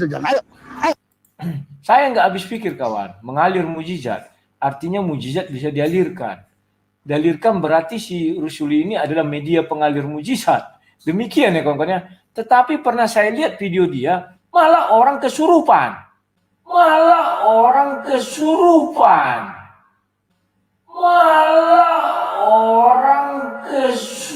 Ayo. Saya nggak habis pikir kawan, mengalir mujizat. Artinya mujizat bisa dialirkan. Dialirkan berarti si Rusuli ini adalah media pengalir mujizat. Demikian ya kawan-kawan. Tetapi pernah saya lihat video dia, malah orang kesurupan. Malah orang kesurupan. Malah orang kesurupan.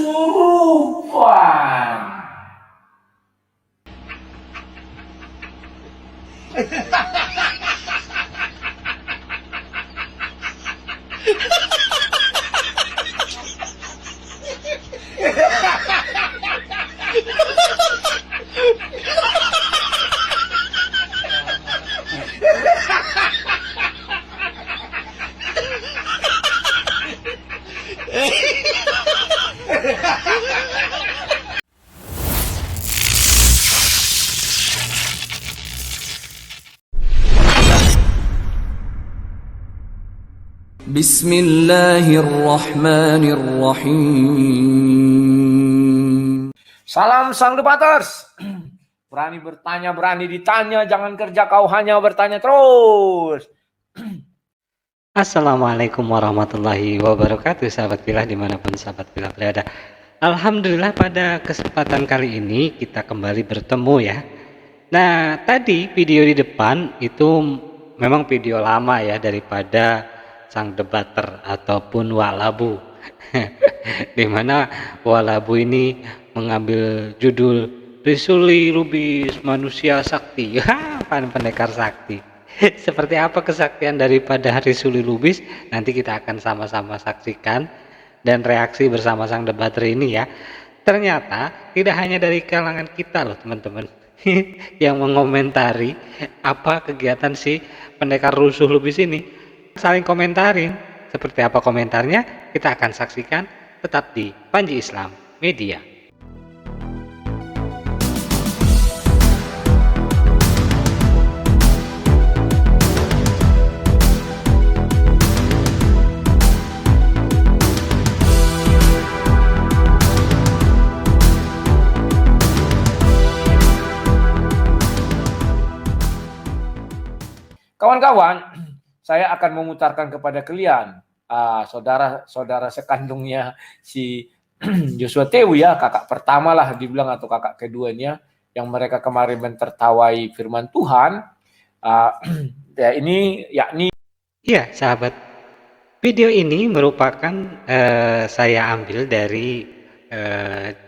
Bismillahirrahmanirrahim. Salam sang debaters. Berani bertanya, berani ditanya. Jangan kerja kau hanya bertanya terus. Assalamualaikum warahmatullahi wabarakatuh, sahabat Pilah dimanapun sahabat Pilah berada. Alhamdulillah pada kesempatan kali ini kita kembali bertemu ya. Nah tadi video di depan itu memang video lama ya daripada sang debater ataupun Walabu. Dimana Walabu ini mengambil judul Risuli Lubis Manusia Sakti. Pendekar sakti. Seperti apa kesaktian daripada Risuli Lubis? Nanti kita akan sama-sama saksikan dan reaksi bersama sang debater ini ya. Ternyata tidak hanya dari kalangan kita loh teman-teman yang mengomentari apa kegiatan si pendekar rusuh Lubis ini. Saling komentarin. Seperti apa komentarnya kita akan saksikan tetap di Panji Islam Media. Kawan-kawan, saya akan memutarkan kepada kalian saudara-saudara sekandungnya si Joshua Tewi ya, kakak pertama lah dibilang atau kakak keduanya yang mereka kemarin mentertawai firman Tuhan. Ya ini yakni Iya sahabat, video ini merupakan saya ambil dari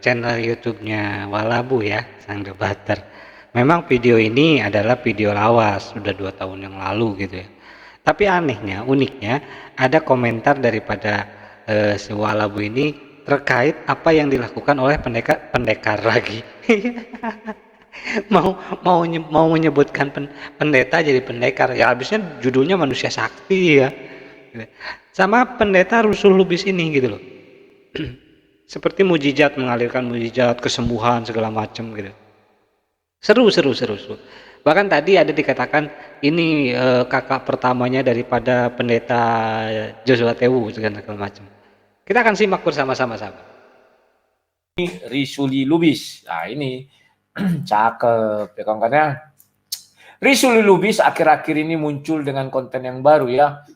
channel YouTube-nya Walabu ya, sang debater. Memang video ini adalah video lawas, sudah 2 tahun yang lalu gitu ya. Tapi anehnya, uniknya ada komentar daripada si Walabu ini terkait apa yang dilakukan oleh pendekar lagi. mau menyebutkan pendeta jadi pendekar ya, habisnya judulnya manusia sakti ya. Sama pendeta Rusul Lubis ini gitu loh. Seperti mujizat, mengalirkan mujizat, kesembuhan segala macam gitu. Seru. Bahkan tadi ada dikatakan ini kakak pertamanya daripada pendeta Joshua Tewu segala macam. Kita akan simak bersama-sama sahabat. Risuli Lubis. Nah ini cakep ya kawan-kawan. Risuli Lubis akhir-akhir ini muncul dengan konten yang baru ya.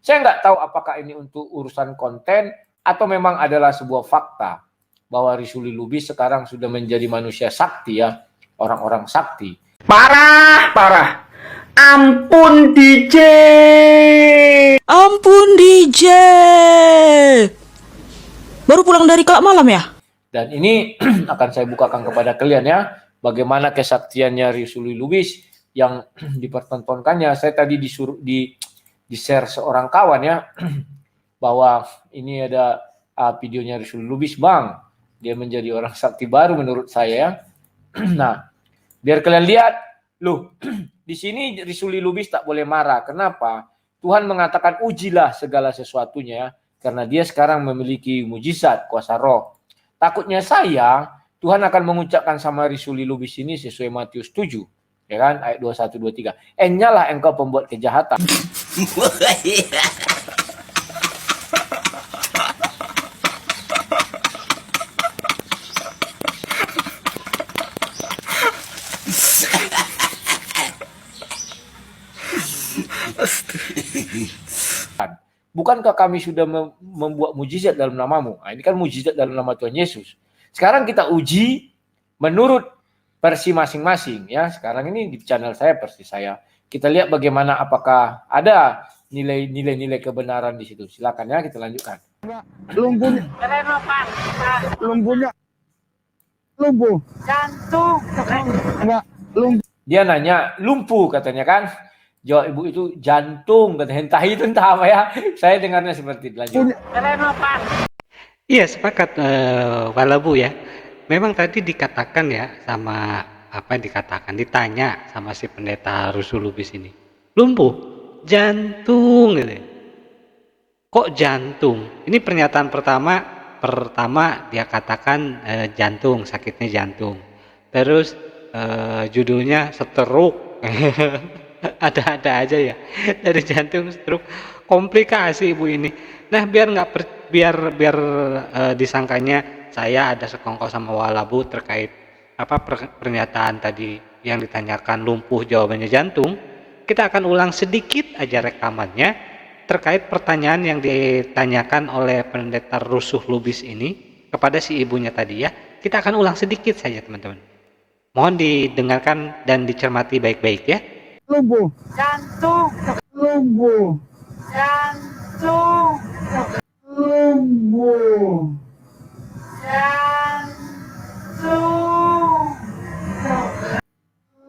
Saya nggak tahu apakah ini untuk urusan konten atau memang adalah sebuah fakta bahwa Risuli Lubis sekarang sudah menjadi manusia sakti ya. Orang-orang sakti. Parah. Ampun DJ. Baru pulang dari kelab malam ya? Dan ini akan saya bukakan kepada kalian ya. Bagaimana kesaktiannya Risuli Lubis yang dipertontonkannya. Saya tadi disuruh di share seorang kawan ya. Bahwa ini ada videonya Risuli Lubis bang. Dia menjadi orang sakti baru menurut saya ya. Nah, biar kalian lihat, loh, di sini Risuli Lubis tak boleh marah. Kenapa? Tuhan mengatakan ujilah segala sesuatunya, karena dia sekarang memiliki mujizat, kuasa roh. Takutnya saya, Tuhan akan mengucapkan sama Risuli Lubis ini sesuai Matius 7, ya kan? Ayat 21-23. Nyalah engkau pembuat kejahatan. Bukankah kami sudah membuat mujizat dalam namamu? Nah, ini kan mujizat dalam nama Tuhan Yesus. Sekarang kita uji menurut versi masing-masing ya. Sekarang ini di channel saya versi saya. Kita lihat bagaimana apakah ada nilai-nilai kebenaran di situ. Silakan ya, kita lanjutkan. Lumpuhnya, lumpuhnya, lumpuh. Jantung. Enggak, lumpuh. Dia nanya lumpuh katanya kan. Jawab ibu itu jantung katanya. Entah apa ya. Saya dengarnya seperti itu. Lanjut. Iya, sepakat Walabu ya. Memang tadi dikatakan ya sama apa yang dikatakan, ditanya sama si pendeta Rusul Lubis ini. Lumpuh, jantung gitu. Kok jantung? Ini pernyataan pertama dia katakan jantung, sakitnya jantung. Terus judulnya stroke. Ada-ada aja ya. Dari jantung stroke, komplikasi ibu ini. Nah, biar disangkanya saya ada sekongkol sama Walabu terkait apa pernyataan tadi yang ditanyakan lumpuh jawabannya jantung. Kita akan ulang sedikit aja rekamannya terkait pertanyaan yang ditanyakan oleh pendeta Rusuh Lubis ini kepada si ibunya tadi ya. Kita akan ulang sedikit saja teman-teman. Mohon didengarkan dan dicermati baik-baik ya. Lumpuh, Jantung. lumpuh, Jantung. lumpuh. Jantung.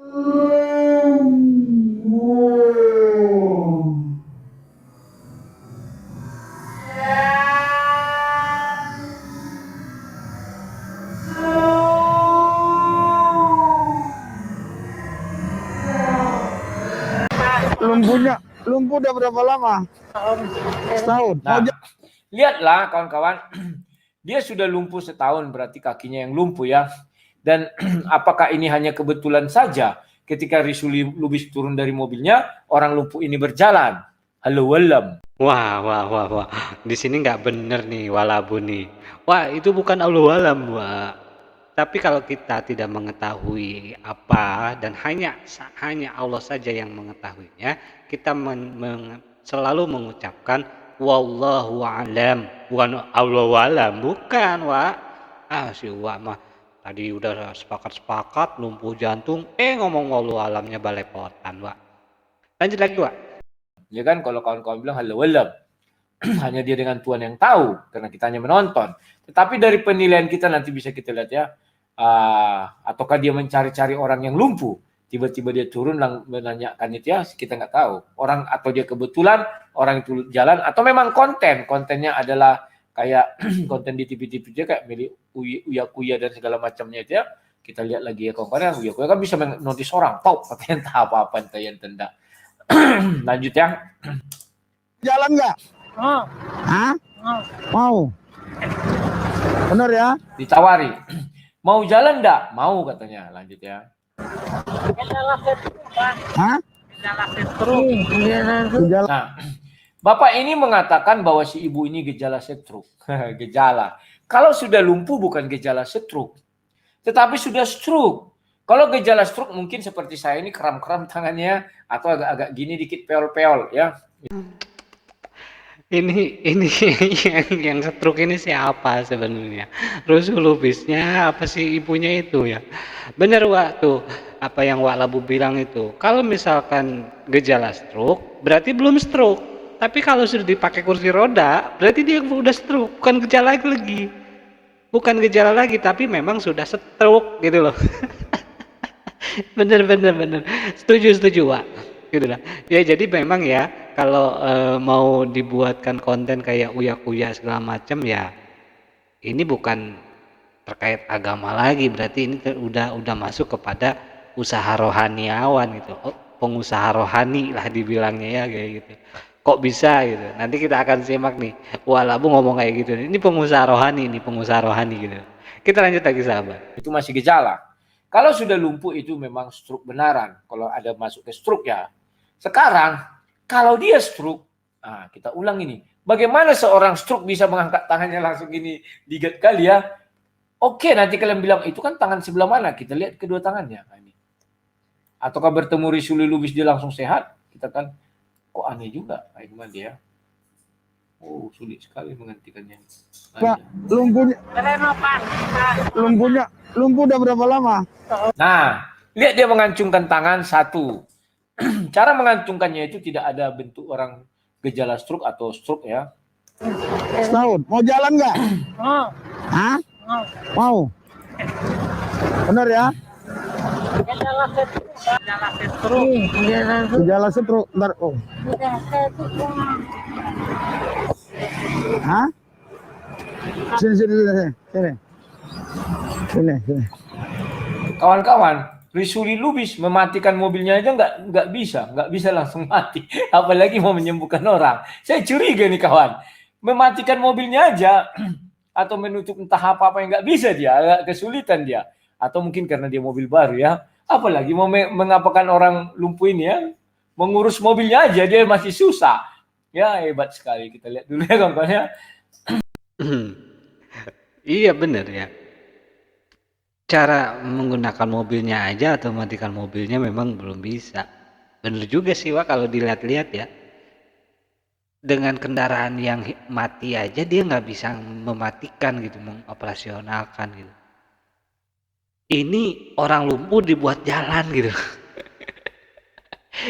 Lumpuh. Lumpuhnya, lumpuh udah berapa lama? Setahun. Nah, lihatlah kawan-kawan. Dia sudah lumpuh setahun, berarti kakinya yang lumpuh ya. Dan apakah ini hanya kebetulan saja ketika Rusul Lubis turun dari mobilnya, orang lumpuh ini berjalan? Halo walam. Wah. Di sini nggak bener nih Walabu nih. Wah, itu bukan Allah alam, Wah. Tapi kalau kita tidak mengetahui apa dan hanya Allah saja yang mengetahuinya, kita selalu mengucapkan wallahu alam, bukan Allah alam, bukan, Wak. Si Wak mah tadi udah sepakat lumpuh jantung, ngomong wallahu alamnya balepotan, Wak. Lanjut lagi, Wak. Ya kan, kalau kawan-kawan bilang halo walam. Hanya dia dengan Tuhan yang tahu, karena kita hanya menonton. Tetapi dari penilaian kita nanti bisa kita lihat ya, ataukah dia mencari-cari orang yang lumpuh, tiba-tiba dia turun menanyakan itu ya, kita nggak tahu. Orang atau dia kebetulan orang itu jalan, atau memang kontennya adalah kayak konten di TV-TV aja kayak milik Uya Kuya dan segala macamnya itu ya. Kita lihat lagi ya kawan-kawan, Uya Kuya kan bisa menotis orang, katanya entah apa-apa, entah yang tenda. Lanjut ya. Jalan nggak? Hah? Mau. Bener ya? Ditawari. Mau jalan enggak? Mau katanya. Lanjut ya. Hah? Gejala. Nah, Bapak ini mengatakan bahwa si ibu ini gejala stroke. Gejala. Kalau sudah lumpuh bukan gejala stroke. Tetapi sudah stroke. Kalau gejala stroke mungkin seperti saya ini kram-kram tangannya atau agak-agak gini dikit peol-peol ya. Ini yang stroke ini siapa sebenarnya? Rusul Lubisnya apa sih ibunya itu ya? Bener Wak, tuh apa yang Wak Labu bilang itu. Kalau misalkan gejala stroke berarti belum stroke. Tapi kalau sudah dipakai kursi roda berarti dia udah stroke, bukan gejala lagi. Bukan gejala lagi tapi memang sudah stroke gitu loh. Bener. Setuju Wak. Gitu lah. Ya jadi memang ya kalau mau dibuatkan konten kayak Uya Kuya segala macam ya ini bukan terkait agama lagi, berarti ini udah masuk kepada usaha rohaniawan gitu. Pengusaha rohani lah dibilangnya ya kayak gitu. Kok bisa gitu. Nanti kita akan simak nih. Walabu ngomong kayak gitu. Ini pengusaha rohani gitu. Kita lanjut lagi sahabat. Itu masih gejala. Kalau sudah lumpuh itu memang stroke benaran. Kalau ada masuk ke stroke ya. Sekarang kalau dia stroke, kita ulang ini. Bagaimana seorang stroke bisa mengangkat tangannya langsung gini 3 kali ya? Oke, nanti kalian bilang itu kan tangan sebelah mana? Kita lihat kedua tangannya. Ataukah bertemu Rusul Lubis dia langsung sehat? Kita kan Kok aneh juga Pak Iqbal dia. Oh, sulit sekali menghentikannya. Pak, lumpuhnya, lumpuh udah berapa lama? Nah, lihat dia mengancungkan tangan satu. Cara mengancungkannya itu tidak ada bentuk orang gejala stroke atau stroke ya. Setahun. Mau jalan nggak? Mau. Hah? Mau. Benar ya? Gejala stroke. Gejala stroke. Ntar, oh. Hah? Sini. Kawan-kawan, Risuli Lubis mematikan mobilnya aja nggak bisa langsung mati. Apalagi mau menyembuhkan orang. Saya curiga nih kawan, mematikan mobilnya aja atau menutup entah apa yang nggak bisa dia, agak kesulitan dia. Atau mungkin karena dia mobil baru ya. Apalagi mau mengapakan orang lumpuh ini ya, mengurus mobilnya aja dia masih susah. Ya hebat sekali, kita lihat dulu ya kawan-kawan ya. Iya bener ya. Cara menggunakan mobilnya aja atau mematikan mobilnya memang belum bisa. Bener juga sih Wak kalau dilihat-lihat ya. Dengan kendaraan yang mati aja dia nggak bisa mematikan gitu, mengoperasionalkan gitu. Ini orang lumpuh dibuat jalan gitu.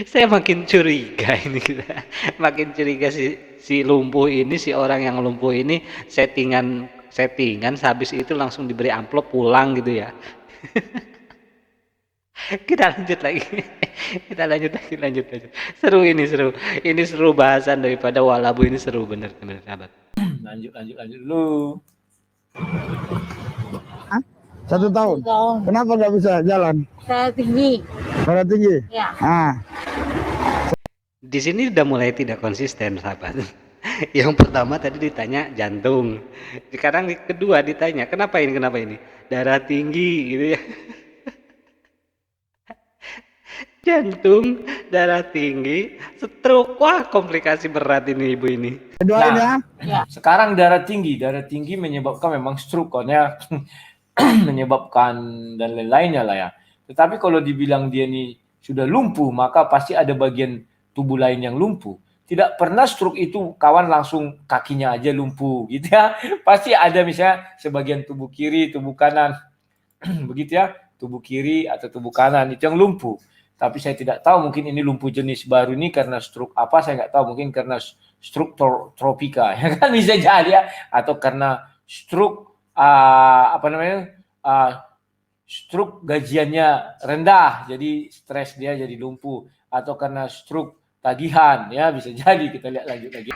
Saya makin curiga ini gitu. Makin curiga si lumpuh ini, si orang yang lumpuh ini settingan habis itu langsung diberi amplop pulang gitu ya. Kita lanjut lagi. Lanjut. Seru. Ini seru bahasan daripada Walabu, ini seru bener sahabat. Lanjut dulu. Hah? 1 tahun. Kenapa nggak bisa jalan? Saya tinggi. Darah tinggi? Ya. Ah. Di sini udah mulai tidak konsisten sahabat. Yang pertama tadi ditanya jantung, sekarang kedua ditanya kenapa ini darah tinggi gitu ya. Jantung, darah tinggi, stroke, wah komplikasi berat ini ibu ini. Doain ya. Sekarang darah tinggi menyebabkan memang stroke kan ya. Menyebabkan dan lain-lainnya lah ya. Tetapi kalau dibilang dia ini sudah lumpuh, maka pasti ada bagian tubuh lain yang lumpuh. Tidak pernah stroke itu kawan langsung kakinya aja lumpuh gitu ya. Pasti ada misalnya sebagian tubuh kiri, tubuh kanan. Begitu ya, tubuh kiri atau tubuh kanan itu yang lumpuh. Tapi saya tidak tahu mungkin ini lumpuh jenis baru ini karena stroke apa, saya nggak tahu. Mungkin karena stroke tropika ya kan, bisa jadi ya. Atau karena stroke stroke gajiannya rendah, jadi stres dia jadi lumpuh. Atau karena stroke tagihan ya, bisa jadi. Kita lihat lanjut lagi.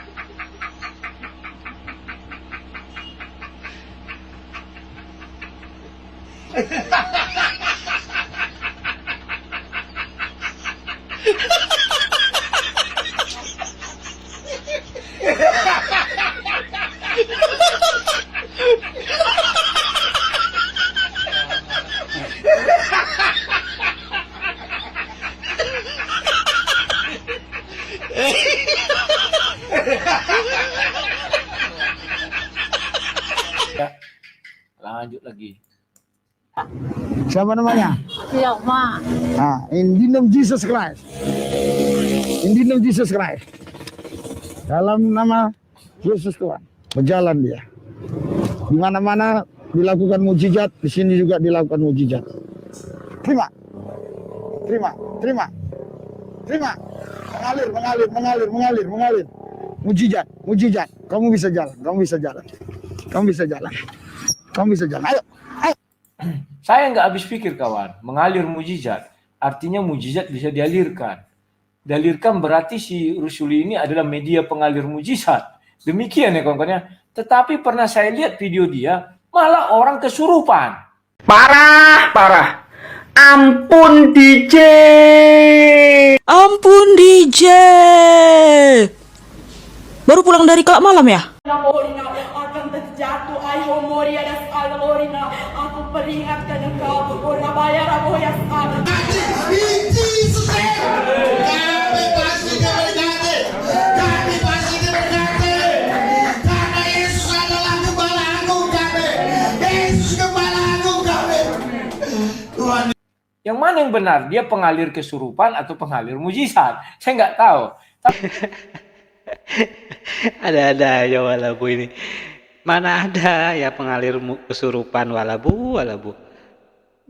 Ya, lanjut lagi. Siapa namanya? Ya, Ma. Ah, in the name of Jesus Christ. In the name of Jesus Christ. Dalam nama Yesus Tuhan, berjalan dia. Di mana-mana dilakukan mujizat, di sini juga dilakukan mujizat. Terima. Mengalir. Mujizat. Kamu bisa jalan. Ayo. Saya nggak habis pikir kawan, mengalir mujizat. Artinya mujizat bisa dialirkan. Dialirkan berarti si Rusuli ini adalah media pengalir mujizat. Demikian ya kawan-kawan. Tetapi pernah saya lihat video dia, malah orang kesurupan. Parah. Ampun DJ. Baru pulang dari kelab malam ya? Akan terjatuh ayo moria das alorina. Aku peringatkan engkau ora bayar aku ya sana. Kami pasti diberkati karena Yesus adalah gembala agung kami. Yesus gembala agung kami. Yang mana yang benar? Dia pengalir kesurupan atau pengalir mujizat? Saya nggak tahu. Ada-ada aja walabu ini. Mana ada ya pengalir kesurupan walabu.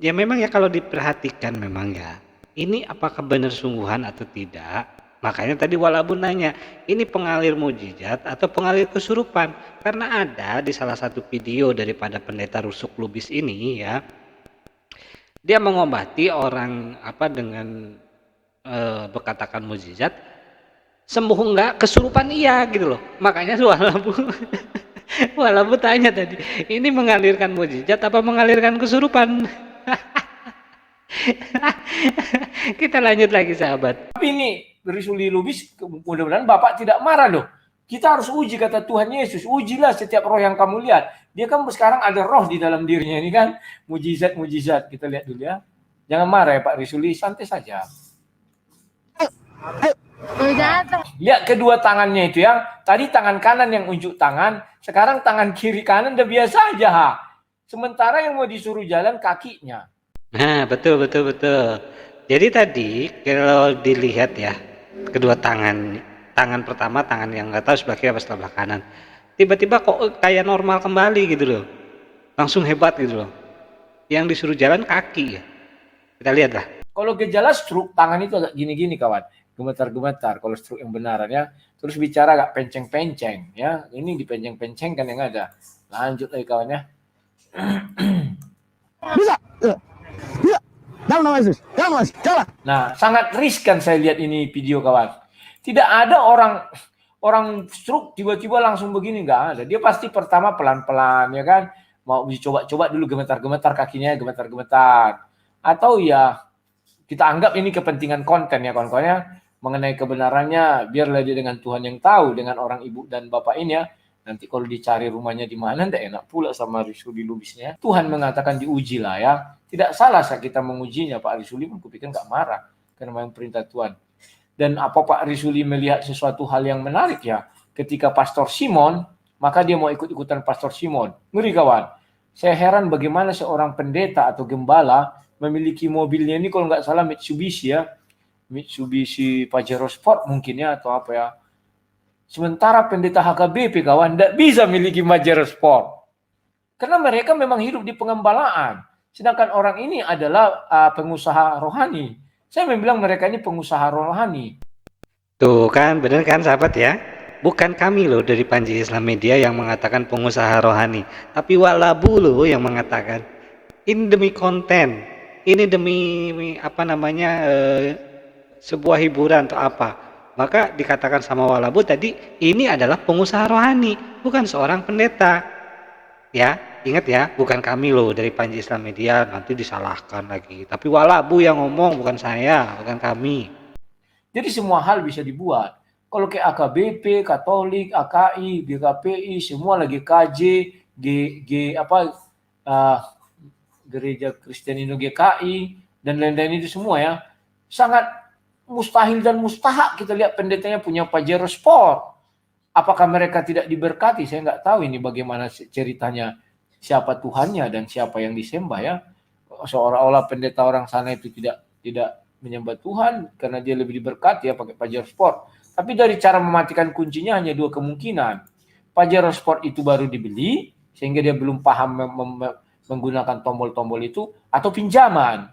Ya memang ya kalau diperhatikan memang ya. Ini apakah benar sungguhan atau tidak? Makanya tadi walabu nanya, ini pengalir mujizat atau pengalir kesurupan? Karena ada di salah satu video daripada pendeta Rusuk Lubis ini ya. Dia mengobati orang dengan berkatakan mujizat, sembuh enggak, kesurupan iya gitu loh. Makanya walabu tanya tadi, ini mengalirkan mujizat apa mengalirkan kesurupan? Kita lanjut lagi sahabat. Tapi ini Risuli Lubis, mudah-mudahan Bapak tidak marah loh. Kita harus uji, kata Tuhan Yesus. Ujilah setiap roh yang kamu lihat. Dia kan sekarang ada roh di dalam dirinya ini kan. Mujizat-mujizat. Kita lihat dulu ya. Jangan marah ya Pak Risuli, santai saja. Lihat kedua tangannya itu ya. Tadi tangan kanan yang unjuk tangan. Sekarang tangan kiri kanan udah biasa aja. Ha. Sementara yang mau disuruh jalan kakinya. Nah, betul. Jadi tadi kalau dilihat ya, kedua tangan pertama tangan yang nggak tahu sebelah kiri apa sebelah kanan, tiba-tiba kok kayak normal kembali gitu loh, langsung hebat gitu loh. Yang disuruh jalan kaki ya. Kita lihat lah. Kalau gejala stroke, tangan itu agak gini-gini kawan, gemetar-gemetar. Kalau stroke yang benaran ya, terus bicara agak penceng-penceng ya. Ini dipenceng-penceng kan yang ada. Lanjut lagi kawan ya. Bisa. Bisa. Dalam nama Yesus. Dalam nama Yesus. Jalan. Nah, sangat riskan saya lihat ini video kawan. Tidak ada orang stroke tiba-tiba langsung begini, nggak ada. Dia pasti pertama pelan-pelan ya kan. Mau dicoba-coba dulu gemetar-gemetar kakinya, gemetar-gemetar. Atau ya kita anggap ini kepentingan konten ya kawan-kawan ya. Mengenai kebenarannya biarlah dia dengan Tuhan yang tahu, dengan orang ibu dan bapak ini ya. Nanti kalau dicari rumahnya di mana, ndak enak pula sama Risuli Lubisnya. Tuhan mengatakan diuji lah ya. Tidak salah saat kita mengujinya. Pak Risuli pun kupikir nggak marah. Karena memang perintah Tuhan. Dan apa Pak Risuli melihat sesuatu hal yang menarik ya. Ketika Pastor Simon, maka dia mau ikut-ikutan Pastor Simon. Ngeri kawan. Saya heran bagaimana seorang pendeta atau gembala memiliki mobilnya ini kalau nggak salah Mitsubishi ya. Mitsubishi Pajero Sport mungkin ya atau apa ya. Sementara pendeta HKBP kawan tidak bisa miliki Pajero Sport. Karena mereka memang hidup di pengembalaan. Sedangkan orang ini adalah pengusaha rohani. Saya membilang mereka ini pengusaha rohani. Tuh kan, bener kan sahabat ya? Bukan kami loh dari Panji Islam Media yang mengatakan pengusaha rohani. Tapi walabu loh yang mengatakan. Ini demi konten. Ini demi sebuah hiburan atau apa. Maka dikatakan sama walabu tadi, ini adalah pengusaha rohani. Bukan seorang pendeta. Ya, ingat ya, bukan kami loh dari Panji Islam Media, nanti disalahkan lagi. Tapi walabu yang ngomong, bukan saya, bukan kami. Jadi semua hal bisa dibuat. Kalau kayak AKBP, Katolik, AKI, GKPI, semua lagi KJ, Gereja Kristen Indo GKI dan lain-lain itu semua ya. Sangat mustahil dan mustahak kita lihat pendetanya punya Pajero Sport. Apakah mereka tidak diberkati? Saya nggak tahu ini bagaimana ceritanya, siapa Tuhannya dan siapa yang disembah ya. Seolah-olah pendeta orang sana itu tidak menyembah Tuhan karena dia lebih diberkati ya pakai Pajero Sport. Tapi dari cara mematikan kuncinya hanya dua kemungkinan. Pajero Sport itu baru dibeli sehingga dia belum paham menggunakan tombol-tombol itu atau pinjaman.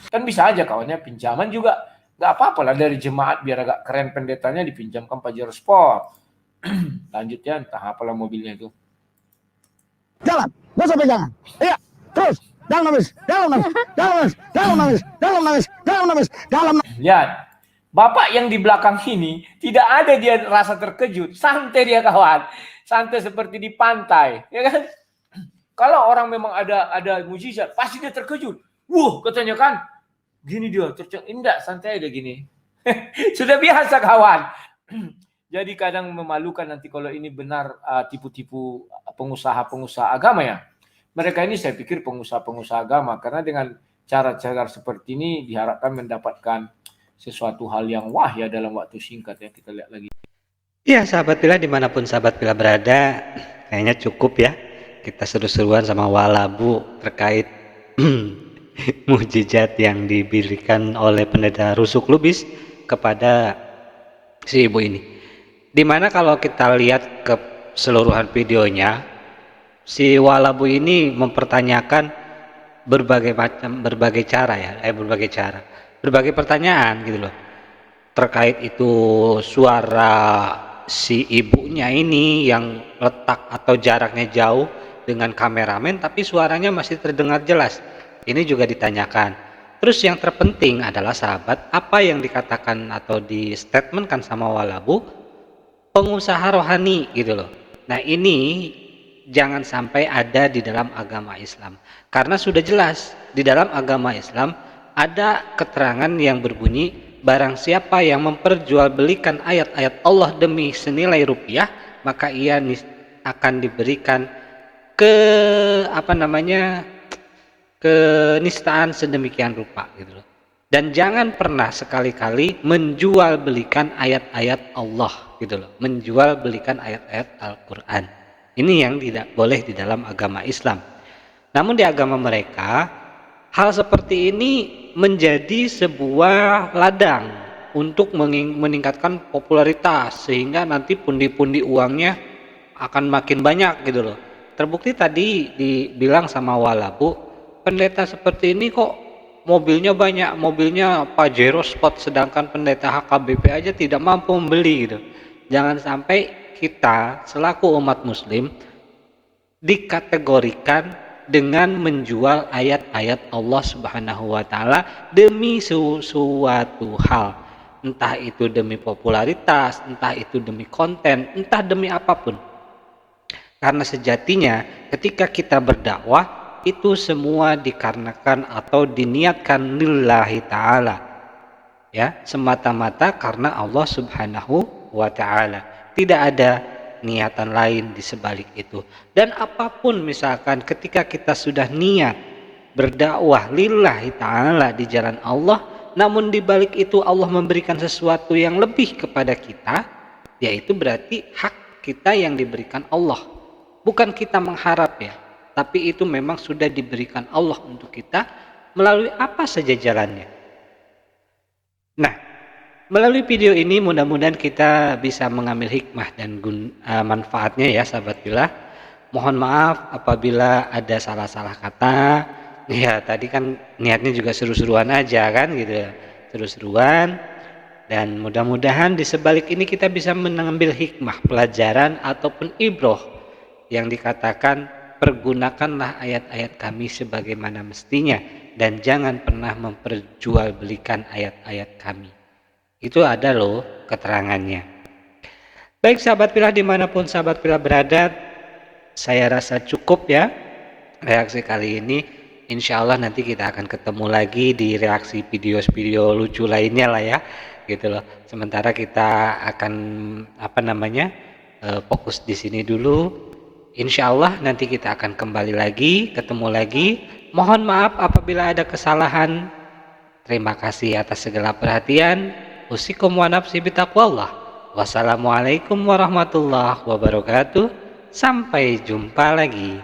Kan bisa aja kawannya pinjaman juga nggak apa-apa lah dari jemaat biar agak keren pendetanya dipinjamkan Pajero Sport. Lanjut ya, entah apalah mobilnya itu. Jalan. Nggak sampai jangan. Iya. Terus. Dalam nafas. Lihat. Bapak yang di belakang ini tidak ada dia rasa terkejut. Santai dia kawan. Santai seperti di pantai. Ya kan? Kalau orang memang ada mujizat, pasti dia terkejut. Wuh, katanya kan. Gini dia, indah, santai aja gini. Sudah biasa kawan. Jadi kadang memalukan nanti kalau ini benar tipu-tipu pengusaha-pengusaha agama ya. Mereka ini saya pikir pengusaha-pengusaha agama. Karena dengan cara-cara seperti ini diharapkan mendapatkan sesuatu hal yang wah ya dalam waktu singkat ya. Kita lihat lagi. Ya sahabat Pilah, dimanapun sahabat Pilah berada, kayaknya cukup ya kita seru-seruan sama Walabu terkait mujizat yang diberikan oleh pendeta Rusuk Lubis kepada si ibu ini. Dimana kalau kita lihat ke keseluruhan videonya, si Walabu ini mempertanyakan berbagai pertanyaan gitu loh, terkait itu suara si ibunya ini yang letak atau jaraknya jauh dengan kameramen tapi suaranya masih terdengar jelas. Ini juga ditanyakan. Terus yang terpenting adalah sahabat, apa yang dikatakan atau di statementkan sama Walabu, pengusaha rohani gitu loh. Nah ini jangan sampai ada di dalam agama Islam, karena sudah jelas di dalam agama Islam ada keterangan yang berbunyi, barang siapa yang memperjualbelikan ayat-ayat Allah demi senilai rupiah, maka ia akan diberikan kenistaan sedemikian rupa gitu loh. Dan jangan pernah sekali-kali menjual belikan ayat-ayat Allah gitu loh, menjual belikan ayat-ayat Al-Quran. Ini yang tidak boleh di dalam agama Islam. Namun di agama mereka, hal seperti ini menjadi sebuah ladang untuk meningkatkan popularitas, sehingga nanti pundi-pundi uangnya akan makin banyak gitu loh. Terbukti tadi dibilang sama Walabu, pendeta seperti ini kok mobilnya banyak, mobilnya Pajero Sport, sedangkan pendeta HKBP aja tidak mampu membeli gitu. Jangan sampai kita selaku umat muslim dikategorikan dengan menjual ayat-ayat Allah Subhanahu wa taala demi suatu hal, entah itu demi popularitas, entah itu demi konten, entah demi apapun. Karena sejatinya ketika kita berdakwah itu semua dikarenakan atau diniatkan lillahi ta'ala, ya, semata-mata karena Allah Subhanahu wa ta'ala. Tidak ada niatan lain di sebalik itu. Dan apapun misalkan ketika kita sudah niat berdakwah lillahi ta'ala di jalan Allah, namun di balik itu Allah memberikan sesuatu yang lebih kepada kita, yaitu berarti hak kita yang diberikan Allah. Bukan kita mengharap ya, tapi itu memang sudah diberikan Allah untuk kita melalui apa saja jalannya. Nah, melalui video ini mudah-mudahan kita bisa mengambil hikmah dan manfaatnya ya sahabat Pilah. Mohon maaf apabila ada salah-salah kata. Ya tadi kan niatnya juga seru-seruan aja kan gitu ya, seru-seruan. Dan mudah-mudahan di sebalik ini kita bisa mengambil hikmah, pelajaran ataupun ibroh yang dikatakan, pergunakanlah ayat-ayat kami sebagaimana mestinya dan jangan pernah memperjualbelikan ayat-ayat kami. Itu ada loh keterangannya. Baik sahabat Pilah, dimanapun sahabat Pilah berada, saya rasa cukup ya reaksi kali ini. Insya Allah nanti kita akan ketemu lagi di reaksi video-video lucu lainnya lah ya gitu loh. Sementara kita akan fokus di sini dulu. Insya Allah nanti kita akan kembali lagi, ketemu lagi. Mohon maaf apabila ada kesalahan. Terima kasih atas segala perhatian. Usikum wa nafsi bitaqwallah. Wassalamualaikum warahmatullahi wabarakatuh. Sampai jumpa lagi.